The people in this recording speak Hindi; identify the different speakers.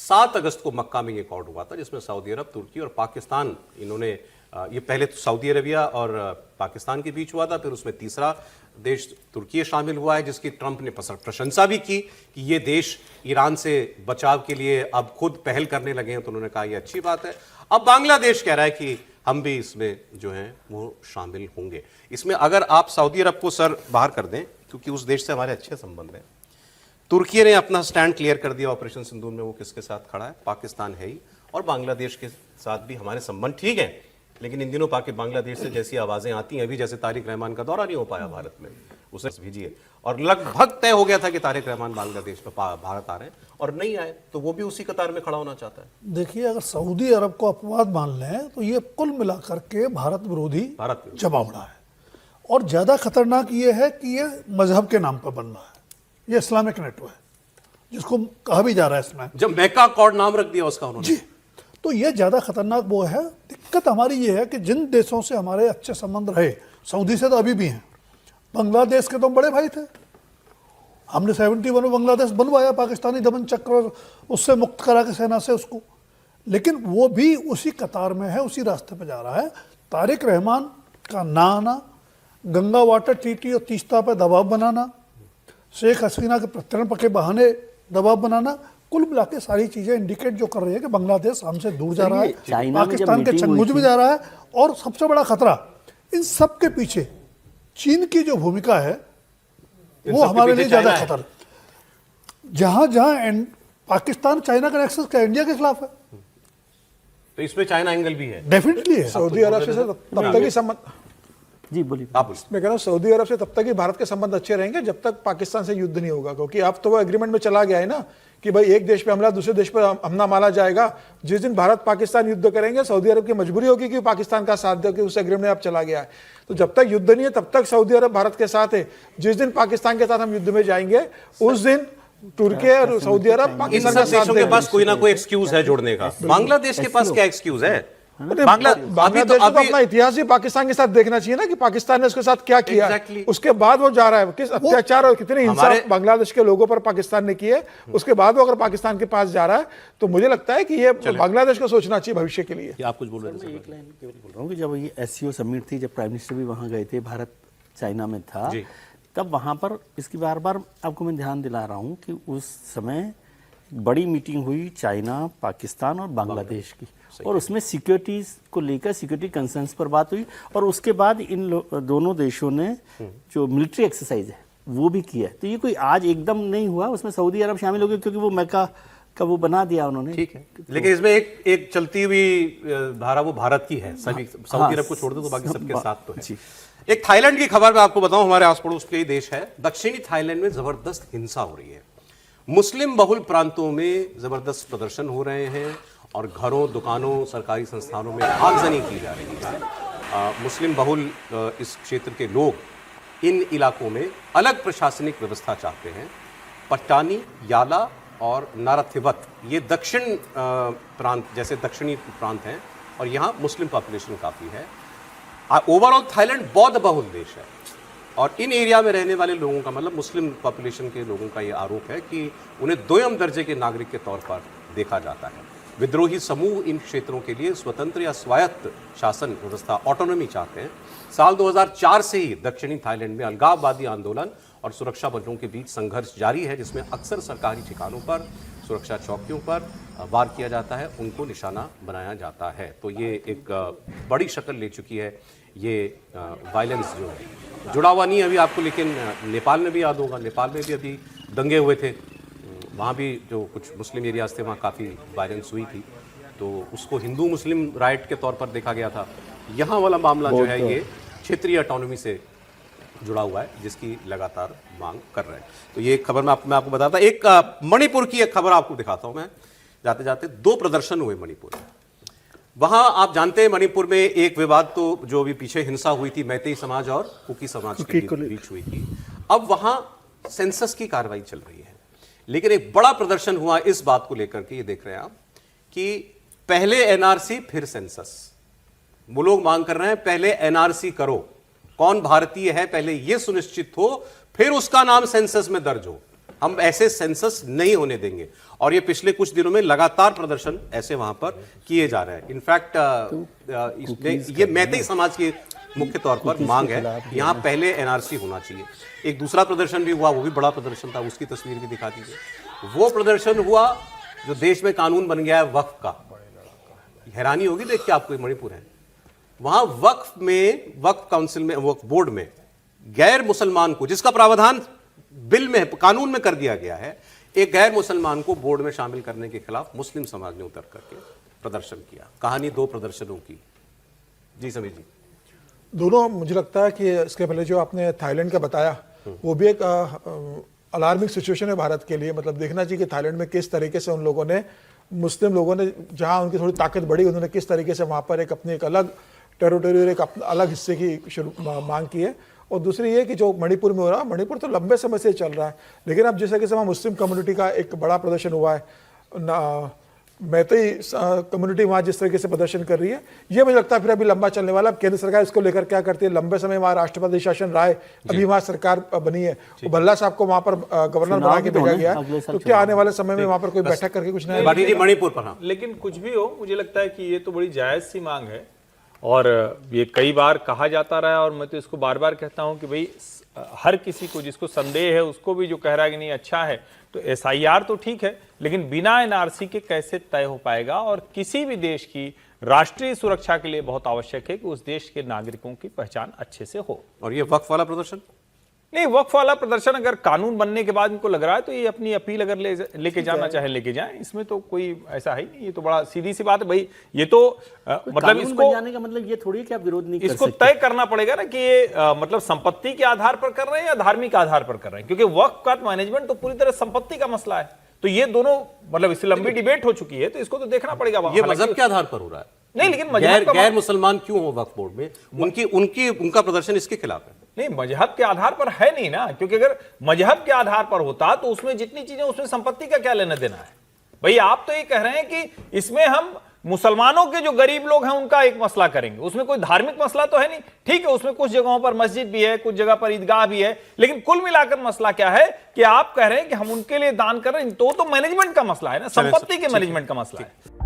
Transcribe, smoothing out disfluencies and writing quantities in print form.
Speaker 1: 7 अगस्त को मक्का में ये अकॉर्ड हुआ था, जिसमें सऊदी अरब, तुर्की और पाकिस्तान, इन्होंने ये पहले तो सऊदी अरबिया और पाकिस्तान के बीच हुआ था, फिर उसमें तीसरा देश तुर्की शामिल हुआ है, जिसकी ट्रंप ने प्रशंसा भी की कि ये देश ईरान से बचाव के लिए अब खुद पहल करने लगे हैं, तो उन्होंने कहा ये अच्छी बात है। अब बांग्लादेश कह रहा है कि हम भी इसमें जो है वो शामिल होंगे। इसमें अगर आप सऊदी अरब को सर बाहर कर दें, क्योंकि उस देश से हमारे अच्छे संबंध हैं, तुर्की ने अपना स्टैंड क्लियर कर दिया ऑपरेशन सिंदूर में वो किसके साथ खड़ा है, पाकिस्तान है ही, और बांग्लादेश के साथ भी हमारे संबंध ठीक हैं, लेकिन इन दिनों बांग्लादेश से जैसी आवाजें आती हैं, अभी जैसे तारिक रहमान का दौरा नहीं हो पाया भारत में, उसे भेजिए, और लगभग तय हो गया था कि तारिक रहमान बांग्लादेश में भारत आ रहे हैं और नहीं आए, तो वो भी उसी कतार में खड़ा होना चाहता है।
Speaker 2: देखिए, अगर सऊदी अरब को अपवाद मान लें तो ये कुल मिलाकर के भारत विरोधी जमावड़ा है, और ज्यादा खतरनाक ये है कि ये मजहब के नाम पर बन रहा है, ये इस्लामिक नेटो है जिसको कहा भी जा रहा है इसमें,
Speaker 1: जब मैका अकॉर्ड नाम रख दिया उसका उन्होंने।
Speaker 2: जी, तो ये ज्यादा खतरनाक वो है। दिक्कत हमारी ये है कि जिन देशों से हमारे अच्छे संबंध रहे, सऊदी से तो अभी भी हैं, बांग्लादेश के तो बड़े भाई थे, हमने 71 में बांग्लादेश बनवाया, पाकिस्तानी दमन चक्र उससे मुक्त करा के सेना से उसको, लेकिन वो भी उसी कतार में है, उसी रास्ते पे जा रहा है। तारिक रहमान का ना आना, गंगा वाटर ट्रीटी और तीस्ता पर दबाव बनाना, शेख हसीना के प्रत्यर्पण के बहाने दबाव बनाना, कुल मिला के सारी चीजें इंडिकेट जो कर रही है कि बांग्लादेश हमसे दूर जा रहा है, पाकिस्तान के चंगुल में जा रहा है, और सबसे बड़ा खतरा इन सब के पीछे चीन की जो भूमिका है वो हमारे लिए ज्यादा खतरा। जहां जहां पाकिस्तान चाइना का नेक्सस का इंडिया के खिलाफ है,
Speaker 1: तो इसमें चाइना एंगल भी है,
Speaker 2: डेफिनेटली है।
Speaker 3: सऊदी अरब से तब तक ही संबंध,
Speaker 4: जी बोलिए
Speaker 1: आप।
Speaker 3: मैं कह रहा हूँ सऊदी अरब से तब तक ही भारत के संबंध अच्छे रहेंगे जब तक पाकिस्तान से युद्ध नहीं होगा, क्योंकि अब तो वो एग्रीमेंट में चला गया है ना कि भाई एक देश पे हमला, दूसरे देश पर हमला मारा जाएगा। जिस दिन भारत पाकिस्तान युद्ध करेंगे, सऊदी अरब की मजबूरी होगी कि पाकिस्तान का साथ दे, उस एग्रीमेंट में अब चला गया है। तो जब तक युद्ध नहीं है तब तक सऊदी अरब भारत के साथ है। जिस दिन पाकिस्तान के साथ हम युद्ध में जाएंगे उस दिन तुर्की और सऊदी अरब पाकिस्तान
Speaker 1: इन सब देशों के पास कोई ना कोई एक्सक्यूज है जोड़ने का। बांग्लादेश के पास क्या एक्सक्यूज है?
Speaker 3: बांग्लादेश को अपना इतिहास भी पाकिस्तान के साथ देखना चाहिए ना कि पाकिस्तान ने उसके साथ क्या किया। उसके बाद वो जा रहा है, किस अत्याचार और कितनी हिंसा बांग्लादेश के लोगों पर पाकिस्तान ने किए, उसके बाद वो अगर पाकिस्तान के पास जा रहा है तो मुझे लगता है कि ये बांग्लादेश को सोचना चाहिए भविष्य के लिए।
Speaker 1: आप कुछ बोल रहे थे?
Speaker 4: एक लाइन केवल बोल रहा हूँ कि जब ये एससीओ समिट थी, जब प्राइम मिनिस्टर भी वहाँ गए थे, भारत चाइना में था, तब वहाँ पर इसकी बार बार आपको मैं ध्यान दिला रहा हूँ कि उस समय बड़ी मीटिंग हुई चाइना, पाकिस्तान और बांग्लादेश की, और उसमें सिक्योरिटीज को लेकर सिक्योरिटी कंसर्न्स पर बात हुई, और उसके बाद इन दोनों देशों ने जो मिलिट्री एक्सरसाइज है वो भी किया है। तो ये कोई आज एकदम नहीं हुआ, उसमें सऊदी अरब शामिल हो गया क्योंकि वो मैका का वो बना दिया उन्होंने,
Speaker 1: ठीक है। लेकिन इसमें एक चलती हुई धारा वो भारत की है, सभी सऊदी अरब को छोड़ दो तो बाकी सबके साथ तो है। एक थाईलैंड की खबर मैं आपको बताऊं, हमारे आस पड़ोस के ही देश है, दक्षिणी थाईलैंड में जबरदस्त हिंसा हो रही है। मुस्लिम बहुल प्रांतों में जबरदस्त प्रदर्शन हो रहे हैं और घरों, दुकानों, सरकारी संस्थानों में आगजनी की जा रही है। मुस्लिम बहुल इस क्षेत्र के लोग इन इलाकों में अलग प्रशासनिक व्यवस्था चाहते हैं। पट्टानी, याला और नाराथिवत ये दक्षिण प्रांत, जैसे दक्षिणी प्रांत हैं, और यहाँ मुस्लिम पॉपुलेशन काफ़ी है। ओवरऑल थाईलैंड बौद्ध बहुल देश है, और इन एरिया में रहने वाले लोगों का, मतलब मुस्लिम पॉपुलेशन के लोगों का ये आरोप है कि उन्हें दोयम दर्जे के नागरिक के तौर पर देखा जाता है। विद्रोही समूह इन क्षेत्रों के लिए स्वतंत्र या स्वायत्त शासन व्यवस्था, ऑटोनॉमी चाहते हैं। साल 2004 से ही दक्षिणी थाईलैंड में अलगाववादी आंदोलन और सुरक्षा बलों के बीच संघर्ष जारी है, जिसमें अक्सर सरकारी ठिकानों पर, सुरक्षा चौकियों पर वार किया जाता है, उनको निशाना बनाया जाता है। तो ये एक बड़ी शक्ल ले चुकी है ये वायलेंस जो है। जुड़ा हुआ नहीं अभी आपको, लेकिन नेपाल में भी याद होगा, नेपाल में भी अभी दंगे हुए थे, वहाँ भी जो कुछ मुस्लिम एरियाज थे वहाँ काफ़ी वायलेंस हुई थी, तो उसको हिंदू मुस्लिम राइट के तौर पर देखा गया था। यहाँ वाला मामला जो है ये क्षेत्रीय ऑटोनॉमी से जुड़ा हुआ है, जिसकी लगातार मांग कर रहे हैं। तो ये एक खबर मैं आपको बताता। एक मणिपुर की एक खबर आपको दिखाता हूँ मैं, जाते जाते। 2 प्रदर्शन हुए मणिपुर में। वहां आप जानते हैं मणिपुर में एक विवाद तो जो भी पीछे हिंसा हुई थी मैतेई समाज और कुकी समाज के बीच हुई थी। अब वहां सेंसस की कार्रवाई चल रही है, लेकिन एक बड़ा प्रदर्शन हुआ इस बात को लेकर के, ये देख रहे हैं आप, कि पहले एनआरसी फिर सेंसस। वो लोग मांग कर रहे हैं पहले एनआरसी करो, कौन भारतीय है पहले यह सुनिश्चित हो, फिर उसका नाम सेंसस में दर्ज हो। हम ऐसे सेंसस नहीं होने देंगे। और ये पिछले कुछ दिनों में लगातार प्रदर्शन ऐसे वहां पर किए जा रहे हैं। इनफैक्ट ये मैतेई समाज की मुख्य तौर पर मांग है कि यहाँ पहले एनआरसी होना चाहिए। एक दूसरा प्रदर्शन भी हुआ, वो भी बड़ा प्रदर्शन था, उसकी तस्वीर भी दिखा दीजिए। वो प्रदर्शन हुआ जो देश में कानून बन गया है वक्फ का। हैरानी होगी देख के आपको, मणिपुर है वहां वक्फ काउंसिल में, वक्फ बोर्ड में गैर मुसलमान को, जिसका प्रावधान बिल में कानून में कर दिया गया है, एक गैर मुसलमान को बोर्ड में शामिल करने के खिलाफ मुस्लिम समाज ने उतर करके प्रदर्शन किया। कहानी दो प्रदर्शनों की। जी समीर जी।
Speaker 3: दोनों मुझे लगता है कि इसके पहले जो आपने थाईलैंड का बताया वो भी एक अलार्मिंग सिचुएशन है भारत के लिए। मतलब देखना चाहिए कि थाईलैंड में किस तरीके से उन लोगों ने, मुस्लिम लोगों ने, जहां उनकी थोड़ी ताकत बढ़ी, उन्होंने किस तरीके से वहां पर एक अपनी एक अलग टेरिटोरी और एक अलग हिस्से की मांग की है। और दूसरी ये कि जो मणिपुर में हो रहा है, मणिपुर तो लंबे समय से चल रहा है, लेकिन अब जिस तरीके से वहाँ मुस्लिम कम्युनिटी का एक बड़ा प्रदर्शन हुआ है, मैतेई कम्युनिटी वहाँ जिस तरीके से प्रदर्शन कर रही है, ये मुझे लगता है फिर अभी लंबा चलने वाला। अब केंद्र सरकार इसको लेकर क्या करती है? लंबे समय वहाँ राष्ट्रपति शासन रहा है, अभी वहाँ सरकार बनी है, तो भल्ला साहब को वहाँ पर गवर्नर बना के भेजा गया है, तो क्या आने वाले समय में वहाँ पर कोई बैठक करके कुछ नहीं?
Speaker 1: मणिपुर पर हाँ।
Speaker 5: लेकिन कुछ भी हो, मुझे लगता है कि ये तो बड़ी जायज सी मांग है और ये कई बार कहा जाता रहा है और मैं तो इसको बार बार कहता हूं कि भाई हर किसी को जिसको संदेह है उसको भी जो कह रहा है कि नहीं अच्छा है तो एसआईआर तो ठीक है, लेकिन बिना एनआरसी के कैसे तय हो पाएगा? और किसी भी देश की राष्ट्रीय सुरक्षा के लिए बहुत आवश्यक है कि उस देश के नागरिकों की पहचान अच्छे से हो।
Speaker 1: और ये वक्फ वाला प्रदर्शन
Speaker 5: नहीं, वक्फ वाला प्रदर्शन अगर कानून बनने के बाद इनको लग रहा है तो ये अपनी अपील अगर लेके जाना चाहे लेके जाएं, इसमें तो कोई ऐसा है नहीं। ये तो बड़ा सीधी सी बात है भाई। ये तो मतलब इसको
Speaker 4: जाने का मतलब ये थोड़ी है कि आप विरोध नहीं कर
Speaker 5: इसको
Speaker 4: सकते।
Speaker 5: तय करना पड़ेगा ना कि ये मतलब संपत्ति के आधार पर कर रहे हैं या धार्मिक आधार पर कर रहे हैं, क्योंकि वक्फ का मैनेजमेंट तो पूरी तरह संपत्ति का मसला है। तो ये दोनों मतलब इससे लंबी डिबेट हो चुकी है, तो इसको तो देखना पड़ेगा।
Speaker 1: ये मजहब के आधार पर हो रहा है
Speaker 5: नहीं, लेकिन
Speaker 1: गैर मुसलमान क्यों हो वक्फ बोर्ड में? उनका प्रदर्शन इसके खिलाफ है।
Speaker 5: नहीं, मजहब के आधार पर है नहीं ना, क्योंकि अगर मजहब के आधार पर होता तो उसमें जितनी चीजें, उसमें संपत्ति का क्या लेना देना है भाई? आप तो ये कह रहे हैं कि इसमें हम मुसलमानों के जो गरीब लोग हैं उनका एक मसला करेंगे, उसमें कोई धार्मिक मसला तो है नहीं। ठीक है, उसमें कुछ जगहों पर मस्जिद भी है, कुछ जगह पर ईदगाह भी है, लेकिन कुल मिलाकर मसला क्या है कि आप कह रहे हैं कि हम उनके लिए दान कर रहे हैं, तो मैनेजमेंट का मसला है ना, संपत्ति के मैनेजमेंट का मसला है।